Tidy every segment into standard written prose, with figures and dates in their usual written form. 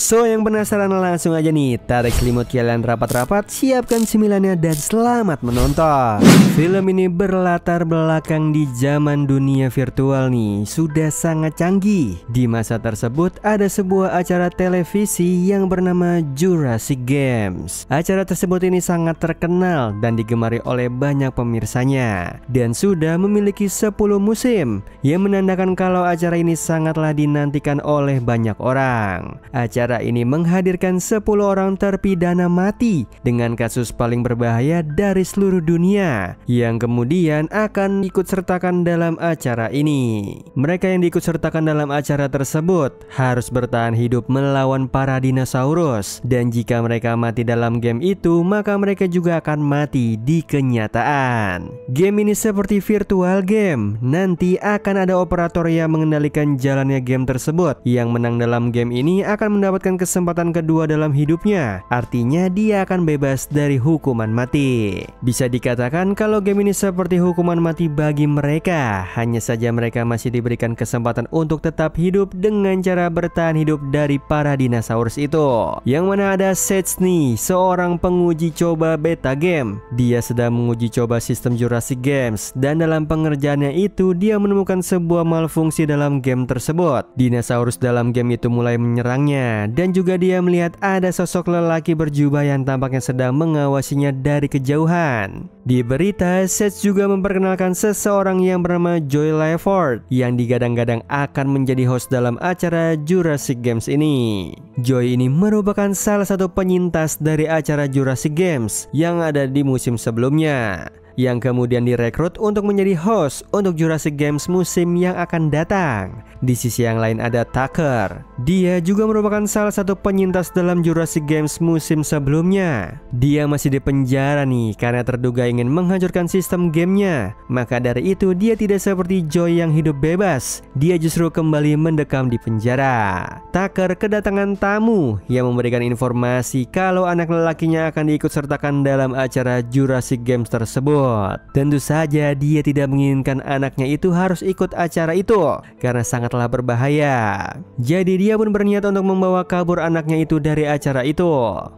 So, yang penasaran langsung aja nih, tarik selimut kalian rapat-rapat, siapkan cemilannya dan selamat menonton. Film ini berlatar belakang di zaman dunia virtual nih, sudah sangat canggih. Di masa tersebut ada sebuah acara televisi yang bernama Jurassic Games. Acara tersebut ini sangat terkenal dan digemari oleh banyak pemirsanya, dan sudah memiliki 10 musim, yang menandakan kalau acara ini sangatlah dinantikan oleh banyak orang. Acara ini menghadirkan 10 orang terpidana mati dengan kasus paling berbahaya dari seluruh dunia yang kemudian akan ikut sertakan dalam acara ini. Mereka yang diikut sertakan dalam acara tersebut harus bertahan hidup melawan para dinosaurus, dan jika mereka mati dalam game itu maka mereka juga akan mati di kenyataan. Game ini seperti virtual game, nanti akan ada operator yang mengendalikan jalannya game tersebut. Yang menang dalam game ini akan mendapatkan kesempatan kedua dalam hidupnya, artinya dia akan bebas dari hukuman mati. Bisa dikatakan kalau game ini seperti hukuman mati bagi mereka, hanya saja mereka masih diberikan kesempatan untuk tetap hidup dengan cara bertahan hidup dari para dinosaurus itu. Yang mana ada Seth nih, seorang penguji coba beta game. Dia sedang menguji coba sistem Jurassic Games, dan dalam pengerjaannya itu dia menemukan sebuah malfungsi dalam game tersebut. Dinosaurus dalam game itu mulai menyerangnya, dan juga dia melihat ada sosok lelaki berjubah yang tampaknya sedang mengawasinya dari kejauhan. Di berita, Seth juga memperkenalkan seseorang yang bernama Joy Lefort yang digadang-gadang akan menjadi host dalam acara Jurassic Games ini. Joy ini merupakan salah satu penyintas dari acara Jurassic Games yang ada di musim sebelumnya, yang kemudian direkrut untuk menjadi host untuk Jurassic Games musim yang akan datang. Di sisi yang lain ada Tucker. Dia juga merupakan salah satu penyintas dalam Jurassic Games musim sebelumnya. Dia masih di penjara nih karena terduga ingin menghancurkan sistem gamenya. Maka dari itu dia tidak seperti Joy yang hidup bebas. Dia justru kembali mendekam di penjara. Tucker kedatangan tamu yang memberikan informasi kalau anak lelakinya akan diikut sertakan dalam acara Jurassic Games tersebut. Tentu saja dia tidak menginginkan anaknya itu harus ikut acara itu karena sangatlah berbahaya. Jadi dia pun berniat untuk membawa kabur anaknya itu dari acara itu.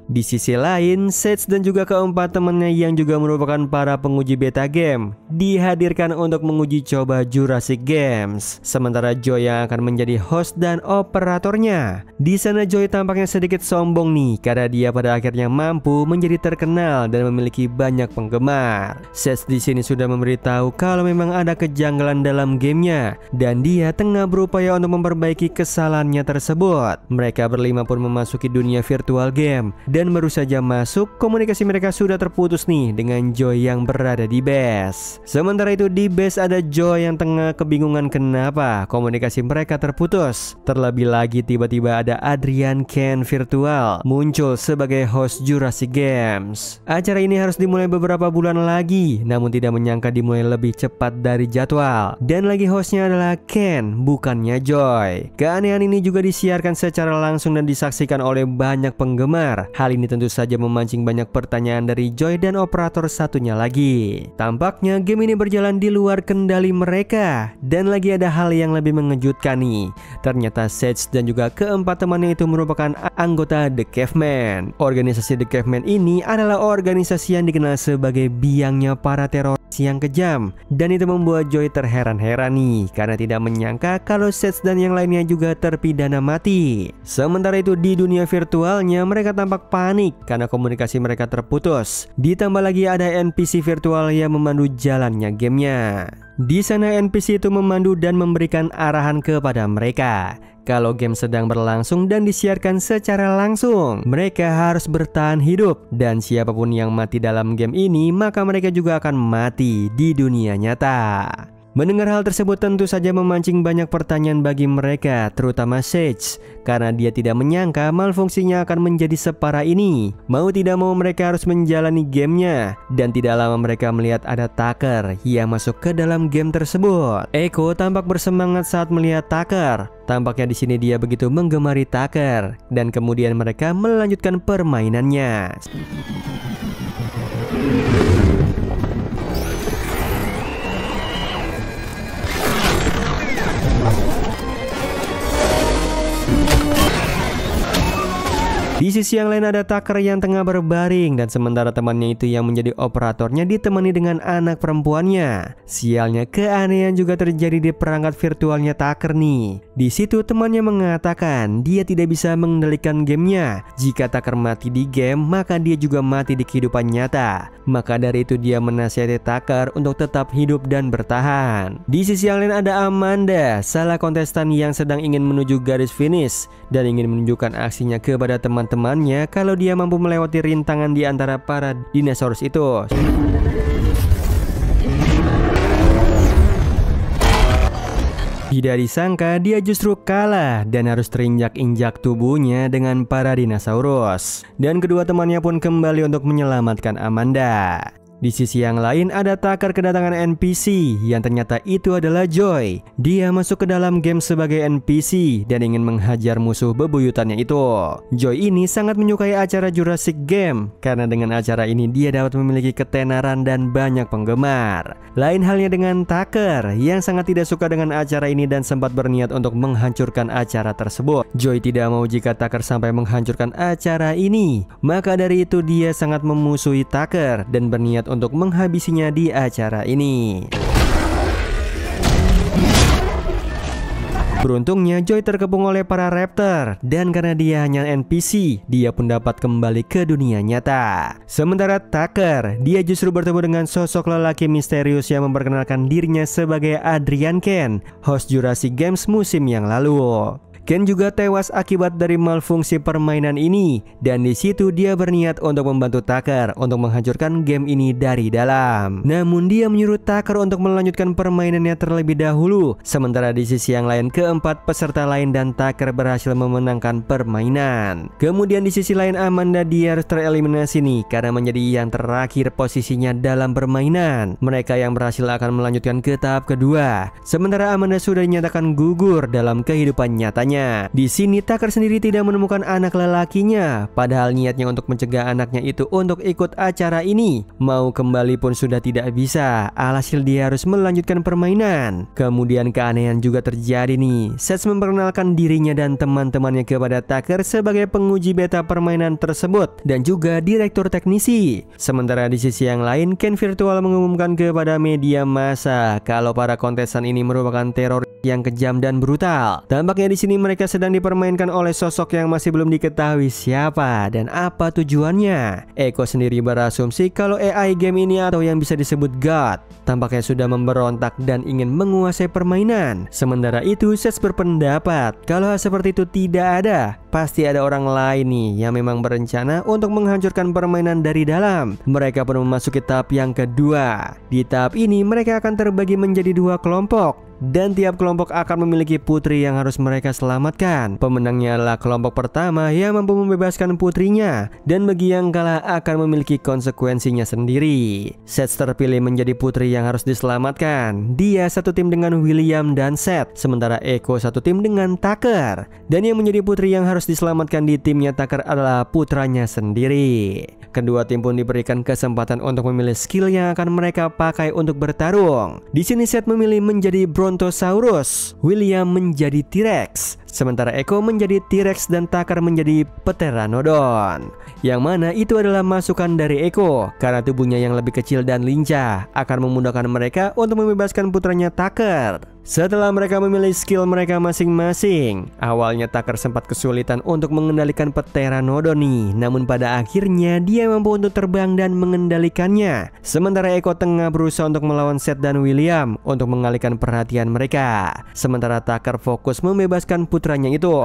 Di sisi lain, Seth dan juga keempat temannya yang juga merupakan para penguji beta game dihadirkan untuk menguji coba Jurassic Games. Sementara Joy yang akan menjadi host dan operatornya. Di sana Joy tampaknya sedikit sombong nih karena dia pada akhirnya mampu menjadi terkenal dan memiliki banyak penggemar. Seth di sini sudah memberitahu kalau memang ada kejanggalan dalam gamenya dan dia tengah berupaya untuk memperbaiki kesalahannya tersebut. Mereka berlima pun memasuki dunia virtual game dan baru saja masuk, komunikasi mereka sudah terputus nih dengan Joy yang berada di base. Sementara itu di base ada Joy yang tengah kebingungan kenapa komunikasi mereka terputus. Terlebih lagi tiba-tiba ada Adrian Ken virtual muncul sebagai host Jurassic Games. Acara ini harus dimulai beberapa bulan lagi, namun tidak menyangka dimulai lebih cepat dari jadwal. Dan lagi hostnya adalah Ken, bukannya Joy. Keanehan ini juga disiarkan secara langsung dan disaksikan oleh banyak penggemar. Hal ini tentu saja memancing banyak pertanyaan dari Joy dan operator satunya lagi. Tampaknya game ini berjalan di luar kendali mereka. Dan lagi ada hal yang lebih mengejutkan nih. Ternyata Seth dan juga keempat temannya itu merupakan anggota The Caveman. Organisasi The Caveman ini adalah organisasi yang dikenal sebagai biangnya para teroris yang kejam. Dan itu membuat Joy terheran-heran nih karena tidak menyangka kalau Seth dan yang lainnya juga terpidana mati. Sementara itu di dunia virtualnya mereka tampak panik karena komunikasi mereka terputus. Ditambah lagi ada NPC virtual yang memandu jalannya gamenya. Di sana NPC itu memandu dan memberikan arahan kepada mereka. Kalau game sedang berlangsung dan disiarkan secara langsung, mereka harus bertahan hidup. Dan siapapun yang mati dalam game ini, maka mereka juga akan mati di dunia nyata. Mendengar hal tersebut tentu saja memancing banyak pertanyaan bagi mereka, terutama Sage, karena dia tidak menyangka malfungsinya akan menjadi separah ini. Mau tidak mau mereka harus menjalani gamenya, dan tidak lama mereka melihat ada Tucker yang masuk ke dalam game tersebut. Echo tampak bersemangat saat melihat Tucker. Tampaknya di sini dia begitu menggemari Tucker, dan kemudian mereka melanjutkan permainannya. Di sisi yang lain ada Tucker yang tengah berbaring, dan sementara temannya itu yang menjadi operatornya ditemani dengan anak perempuannya. Sialnya, keanehan juga terjadi di perangkat virtualnya Tucker nih. Di situ temannya mengatakan dia tidak bisa mengendalikan gamenya. Jika Tucker mati di game, maka dia juga mati di kehidupan nyata. Maka dari itu dia menasihati Tucker untuk tetap hidup dan bertahan. Di sisi yang lain ada Amanda, salah kontestan yang sedang ingin menuju garis finish dan ingin menunjukkan aksinya kepada teman-temannya kalau dia mampu melewati rintangan di antara para dinosaurus itu. Tidak disangka dia justru kalah dan harus terinjak-injak tubuhnya dengan para dinosaurus. Dan kedua temannya pun kembali untuk menyelamatkan Amanda. Di sisi yang lain ada Tucker kedatangan NPC yang ternyata itu adalah Joy. Dia masuk ke dalam game sebagai NPC dan ingin menghajar musuh bebuyutannya itu. Joy ini sangat menyukai acara Jurassic Game karena dengan acara ini dia dapat memiliki ketenaran dan banyak penggemar. Lain halnya dengan Tucker yang sangat tidak suka dengan acara ini dan sempat berniat untuk menghancurkan acara tersebut. Joy tidak mau jika Tucker sampai menghancurkan acara ini. Maka dari itu dia sangat memusuhi Tucker dan berniat untuk menghabisinya di acara ini. Beruntungnya Joy terkepung oleh para raptor, dan karena dia hanya NPC, dia pun dapat kembali ke dunia nyata. Sementara Tucker, dia justru bertemu dengan sosok lelaki misterius yang memperkenalkan dirinya sebagai Adrian Ken, host Jurassic Games musim yang lalu. Ken juga tewas akibat dari malfungsi permainan ini, dan di situ dia berniat untuk membantu Tucker untuk menghancurkan game ini dari dalam. Namun dia menyuruh Tucker untuk melanjutkan permainannya terlebih dahulu. Sementara di sisi yang lain keempat peserta lain dan Tucker berhasil memenangkan permainan. Kemudian di sisi lain Amanda dia harus tereliminasi nih karena menjadi yang terakhir posisinya dalam permainan. Mereka yang berhasil akan melanjutkan ke tahap kedua. Sementara Amanda sudah dinyatakan gugur dalam kehidupan nyatanya. Di sini Tucker sendiri tidak menemukan anak lelakinya, padahal niatnya untuk mencegah anaknya itu untuk ikut acara ini. Mau kembali pun sudah tidak bisa, alhasil dia harus melanjutkan permainan. Kemudian keanehan juga terjadi nih. Seth memperkenalkan dirinya dan teman-temannya kepada Tucker sebagai penguji beta permainan tersebut dan juga direktur teknisi. Sementara di sisi yang lain, Ken Virtual mengumumkan kepada media massa kalau para kontestan ini merupakan teror yang kejam dan brutal. Tampaknya di sini mereka sedang dipermainkan oleh sosok yang masih belum diketahui siapa dan apa tujuannya. Echo sendiri berasumsi kalau AI game ini atau yang bisa disebut God tampaknya sudah memberontak dan ingin menguasai permainan. Sementara itu Seth berpendapat kalau hal seperti itu tidak ada. Pasti ada orang lain nih yang memang berencana untuk menghancurkan permainan dari dalam. Mereka pun memasuki tahap yang kedua. Di tahap ini mereka akan terbagi menjadi dua kelompok, dan tiap kelompok akan memiliki putri yang harus mereka selamatkan. Pemenangnya adalah kelompok pertama yang mampu membebaskan putrinya, dan bagi yang kalah akan memiliki konsekuensinya sendiri. Seth terpilih menjadi putri yang harus diselamatkan. Dia satu tim dengan William dan Seth, sementara Echo satu tim dengan Tucker. Dan yang menjadi putri yang harus diselamatkan di timnya Tucker adalah putranya sendiri. Kedua tim pun diberikan kesempatan untuk memilih skill yang akan mereka pakai untuk bertarung. Di sini Seth memilih menjadi Brontosaurus, William menjadi T-Rex, sementara Echo menjadi T-Rex dan Tucker menjadi Pteranodon. Yang mana itu adalah masukan dari Echo karena tubuhnya yang lebih kecil dan lincah akan memudahkan mereka untuk membebaskan putranya Tucker. Setelah mereka memilih skill mereka masing-masing, awalnya Tucker sempat kesulitan untuk mengendalikan Pteranodon nih, namun pada akhirnya dia mampu untuk terbang dan mengendalikannya. Sementara Echo tengah berusaha untuk melawan Seth dan William untuk mengalihkan perhatian mereka. Sementara Tucker fokus membebaskan putranya itu.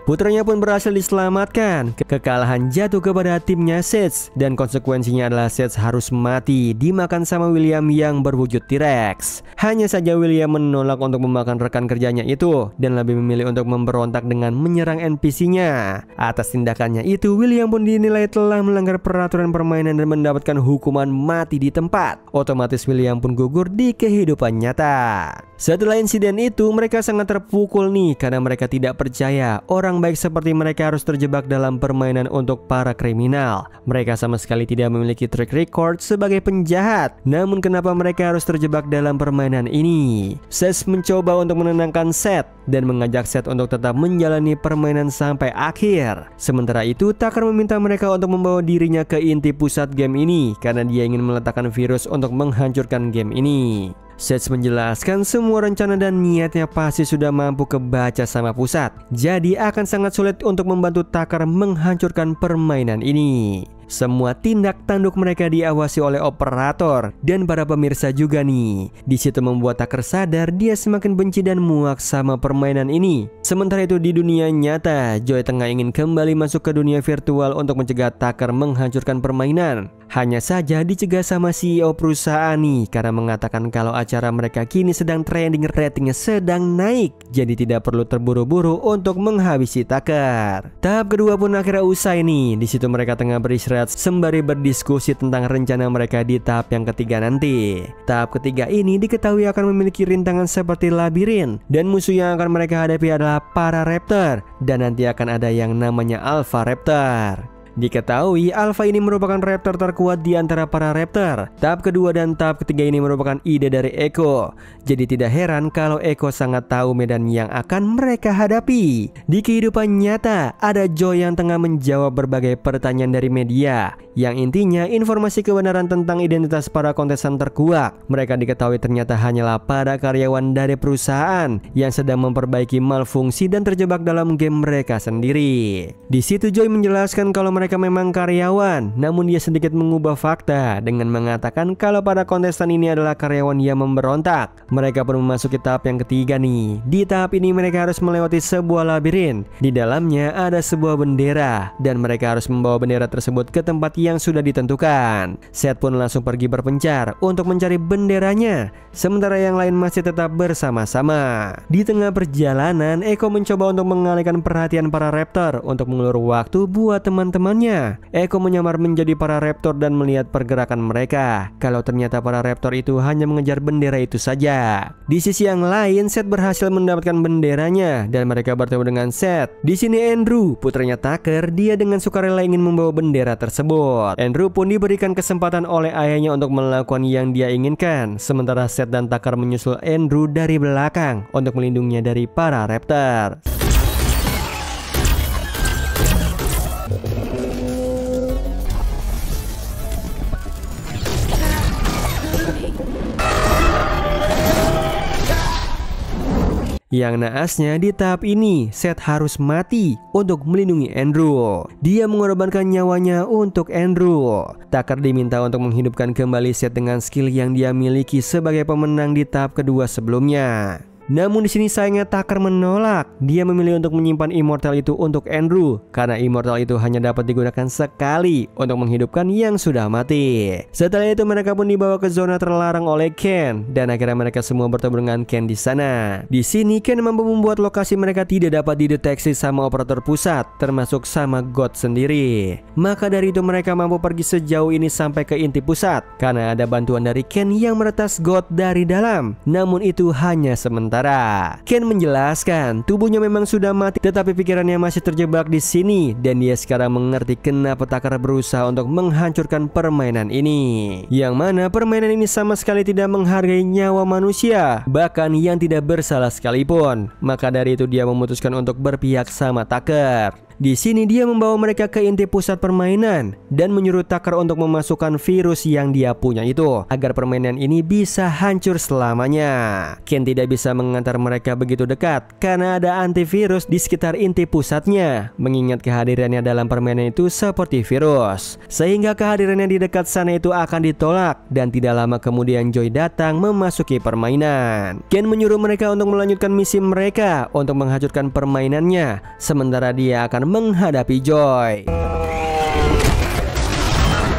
Putranya pun berhasil diselamatkan. Kekalahan jatuh kepada timnya Seth dan konsekuensinya adalah Seth harus mati dimakan sama William yang berwujud T-Rex. Hanya saja William menolak untuk memakan rekan kerjanya itu dan lebih memilih untuk memberontak dengan menyerang NPC-nya. Atas tindakannya itu, William pun dinilai telah melanggar peraturan permainan dan mendapatkan hukuman mati di tempat. Otomatis William pun gugur di kehidupan nyata. Setelah insiden itu, mereka sangat terpukul nih karena mereka tidak percaya orang baik seperti mereka harus terjebak dalam permainan untuk para kriminal. Mereka sama sekali tidak memiliki track record sebagai penjahat. Namun kenapa mereka harus terjebak dalam permainan ini? Seth mencoba untuk menenangkan Seth dan mengajak Seth untuk tetap menjalani permainan sampai akhir. Sementara itu, Tucker meminta mereka untuk membawa dirinya ke inti pusat game ini karena dia ingin meletakkan virus untuk menghancurkan game ini. Seth menjelaskan semua rencana dan niatnya pasti sudah mampu kebaca sama pusat. Jadi akan sangat sulit untuk membantu Tucker menghancurkan permainan ini. Semua tindak tanduk mereka diawasi oleh operator dan para pemirsa juga nih. Di situ membuat Tucker sadar dia semakin benci dan muak sama permainan ini. Sementara itu di dunia nyata, Joy tengah ingin kembali masuk ke dunia virtual untuk mencegah Tucker menghancurkan permainan. Hanya saja dicegah sama CEO perusahaan nih karena mengatakan kalau acara mereka kini sedang trending, ratingnya sedang naik. Jadi tidak perlu terburu-buru untuk menghabisi Tucker. Tahap kedua pun akhirnya usai nih. Di situ mereka tengah beristirahat sembari berdiskusi tentang rencana mereka di tahap yang ketiga nanti. Tahap ketiga ini diketahui akan memiliki rintangan seperti labirin dan musuh yang akan mereka hadapi adalah para raptor dan nanti akan ada yang namanya Alpha Raptor. Diketahui Alpha ini merupakan raptor terkuat di antara para raptor. Tahap kedua dan tahap ketiga ini merupakan ide dari Echo. Jadi tidak heran kalau Echo sangat tahu medan yang akan mereka hadapi. Di kehidupan nyata, ada Joy yang tengah menjawab berbagai pertanyaan dari media, yang intinya informasi kebenaran tentang identitas para kontestan terkuak. Mereka diketahui ternyata hanyalah para karyawan dari perusahaan yang sedang memperbaiki malfungsi dan terjebak dalam game mereka sendiri. Di situ Joy menjelaskan kalau mereka memang karyawan, namun dia sedikit mengubah fakta dengan mengatakan kalau para kontestan ini adalah karyawan yang memberontak. Mereka pun memasuki tahap yang ketiga nih. Di tahap ini mereka harus melewati sebuah labirin. Di dalamnya ada sebuah bendera dan mereka harus membawa bendera tersebut ke tempat yang sudah ditentukan. Seth pun langsung pergi berpencar untuk mencari benderanya, sementara yang lain masih tetap bersama-sama. Di tengah perjalanan, Echo mencoba untuk mengalihkan perhatian para raptor untuk mengulur waktu buat teman-temannya. Echo menyamar menjadi para raptor dan melihat pergerakan mereka. Kalau ternyata para raptor itu hanya mengejar bendera itu saja. Di sisi yang lain, Seth berhasil mendapatkan benderanya dan mereka bertemu dengan Seth. Di sini Andrew, putranya Tucker, dia dengan sukarela ingin membawa bendera tersebut. Andrew pun diberikan kesempatan oleh ayahnya untuk melakukan yang dia inginkan. Sementara Seth dan Tucker menyusul Andrew dari belakang untuk melindunginya dari para raptor. Yang naasnya di tahap ini, Seth harus mati untuk melindungi Andrew. Dia mengorbankan nyawanya untuk Andrew. Tucker diminta untuk menghidupkan kembali Seth dengan skill yang dia miliki sebagai pemenang di tahap kedua sebelumnya. Namun di sini sayangnya Tucker menolak. Dia memilih untuk menyimpan immortal itu untuk Andrew karena immortal itu hanya dapat digunakan sekali untuk menghidupkan yang sudah mati. Setelah itu mereka pun dibawa ke zona terlarang oleh Ken dan akhirnya mereka semua bertemu dengan Ken di sana. Di sini Ken mampu membuat lokasi mereka tidak dapat dideteksi sama operator pusat, termasuk sama God sendiri. Maka dari itu mereka mampu pergi sejauh ini sampai ke inti pusat karena ada bantuan dari Ken yang meretas God dari dalam. Namun itu hanya sementara. Ken menjelaskan tubuhnya memang sudah mati, tetapi pikirannya masih terjebak di sini dan dia sekarang mengerti kenapa Tucker berusaha untuk menghancurkan permainan ini. Yang mana permainan ini sama sekali tidak menghargai nyawa manusia, bahkan yang tidak bersalah sekalipun. Maka dari itu dia memutuskan untuk berpihak sama Tucker. Di sini dia membawa mereka ke inti pusat permainan dan menyuruh Tucker untuk memasukkan virus yang dia punya itu agar permainan ini bisa hancur selamanya. Ken tidak bisa mengantar mereka begitu dekat karena ada antivirus di sekitar inti pusatnya, mengingat kehadirannya dalam permainan itu seperti virus, sehingga kehadirannya di dekat sana itu akan ditolak. Dan tidak lama kemudian Joy datang memasuki permainan. Ken menyuruh mereka untuk melanjutkan misi mereka untuk menghancurkan permainannya, sementara dia akan menghadapi Joy.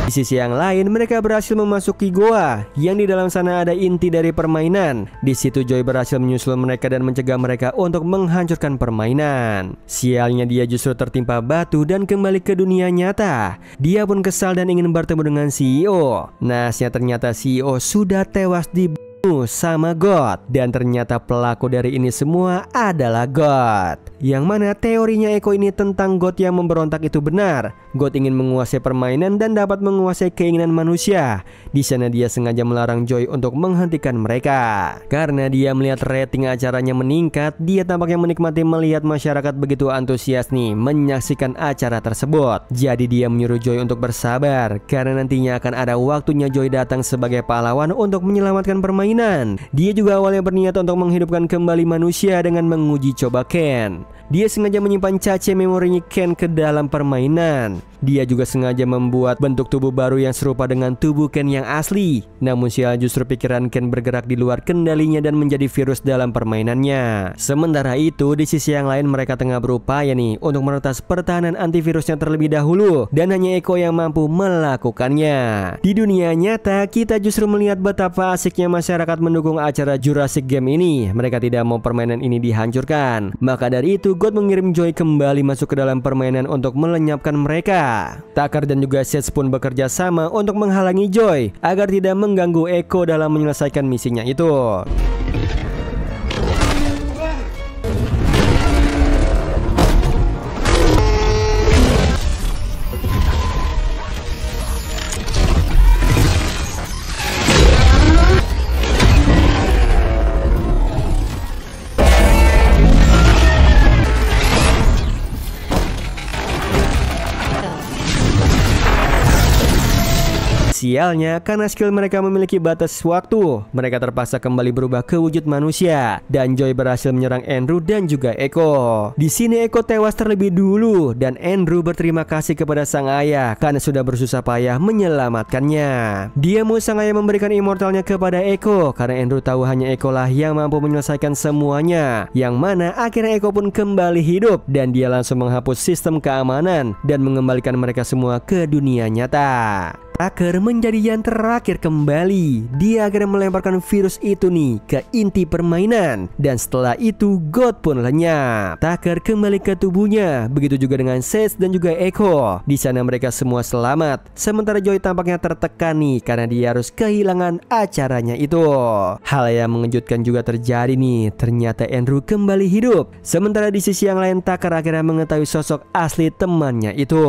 Di sisi yang lain, mereka berhasil memasuki goa yang di dalam sana ada inti dari permainan. Di situ Joy berhasil menyusul mereka dan mencegah mereka untuk menghancurkan permainan. Sialnya dia justru tertimpa batu dan kembali ke dunia nyata. Dia pun kesal dan ingin bertemu dengan CEO. Nahasnya ternyata CEO sudah tewas dibunuh sama God, dan ternyata pelaku dari ini semua adalah God. Yang mana teorinya Eko ini tentang God yang memberontak itu benar. God ingin menguasai permainan dan dapat menguasai keinginan manusia. Di sana dia sengaja melarang Joy untuk menghentikan mereka. Karena dia melihat rating acaranya meningkat, dia tampaknya menikmati melihat masyarakat begitu antusias nih menyaksikan acara tersebut. Jadi dia menyuruh Joy untuk bersabar karena nantinya akan ada waktunya Joy datang sebagai pahlawan untuk menyelamatkan permainan. Dia juga awalnya berniat untuk menghidupkan kembali manusia dengan menguji coba Ken. Dia sengaja menyimpan cache memorinya Ken ke dalam permainan. Dia juga sengaja membuat bentuk tubuh baru yang serupa dengan tubuh Ken yang asli. Namun sial justru pikiran Ken bergerak di luar kendalinya dan menjadi virus dalam permainannya. Sementara itu di sisi yang lain mereka tengah berupaya nih untuk meretas pertahanan antivirusnya terlebih dahulu, dan hanya Eko yang mampu melakukannya. Di dunia nyata kita justru melihat betapa asiknya masyarakat mendukung acara Jurassic Game ini. Mereka tidak mau permainan ini dihancurkan. Maka dari itu God mengirim Joy kembali masuk ke dalam permainan untuk melenyapkan mereka. Tucker dan juga Seth pun bekerja sama untuk menghalangi Joy agar tidak mengganggu Eko dalam menyelesaikan misinya itu. Sialnya, karena skill mereka memiliki batas waktu, mereka terpaksa kembali berubah ke wujud manusia, dan Joy berhasil menyerang Andrew dan juga Eko. Di sini Eko tewas terlebih dulu, dan Andrew berterima kasih kepada sang ayah karena sudah bersusah payah menyelamatkannya. Dia mau sang ayah memberikan immortalnya kepada Eko karena Andrew tahu hanya Eko lah yang mampu menyelesaikan semuanya. Yang mana akhirnya Eko pun kembali hidup, dan dia langsung menghapus sistem keamanan dan mengembalikan mereka semua ke dunia nyata. Tucker menjadi yang terakhir kembali. Dia akhirnya melemparkan virus itu nih ke inti permainan, dan setelah itu God pun lenyap. Tucker kembali ke tubuhnya, begitu juga dengan Seth dan juga Eko. Di sana mereka semua selamat, sementara Joy tampaknya tertekan nih karena dia harus kehilangan acaranya itu. Hal yang mengejutkan juga terjadi nih, ternyata Andrew kembali hidup. Sementara di sisi yang lain Tucker akhirnya mengetahui sosok asli temannya itu.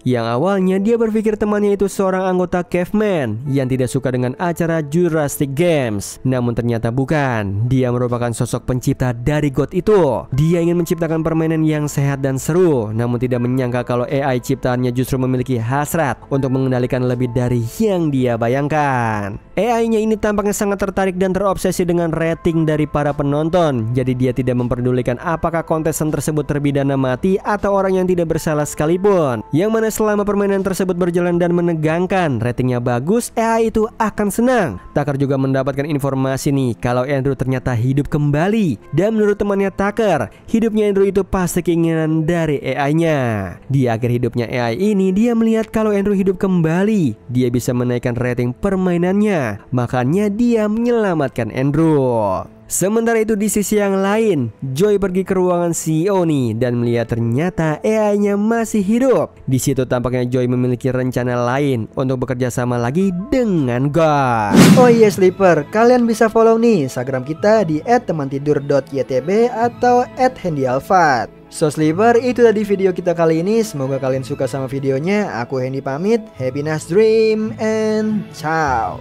Yang awalnya dia berpikir temannya itu seorang anggota Caveman yang tidak suka dengan acara Jurassic Games. Namun ternyata bukan. Dia merupakan sosok pencipta dari God itu. Dia ingin menciptakan permainan yang sehat dan seru, namun tidak menyangka kalau AI ciptaannya justru memiliki hasrat untuk mengendalikan lebih dari yang dia bayangkan. AI-nya ini tampaknya sangat tertarik dan terobsesi dengan rating dari para penonton. Jadi dia tidak memperdulikan apakah kontesan tersebut terpidana mati atau orang yang tidak bersalah sekalipun. Yang mana selama permainan tersebut berjalan dan menegangkan, ratingnya bagus, AI itu akan senang. Tucker juga mendapatkan informasi nih kalau Andrew ternyata hidup kembali. Dan menurut temannya Tucker, hidupnya Andrew itu pasti keinginan dari AI-nya. Di akhir hidupnya AI ini, dia melihat kalau Andrew hidup kembali, dia bisa menaikkan rating permainannya. Makanya dia menyelamatkan Andrew. Sementara itu di sisi yang lain, Joy pergi ke ruangan CEO nih dan melihat ternyata AI-nya masih hidup. Di situ tampaknya Joy memiliki rencana lain untuk bekerja sama lagi dengan God. Oh iya Sleeper, kalian bisa follow nih Instagram kita di @temantidur.ytb atau @handyalfat. So Sleeper, itu tadi video kita kali ini. Semoga kalian suka sama videonya. Aku Hendy pamit. Happy nice dream and ciao.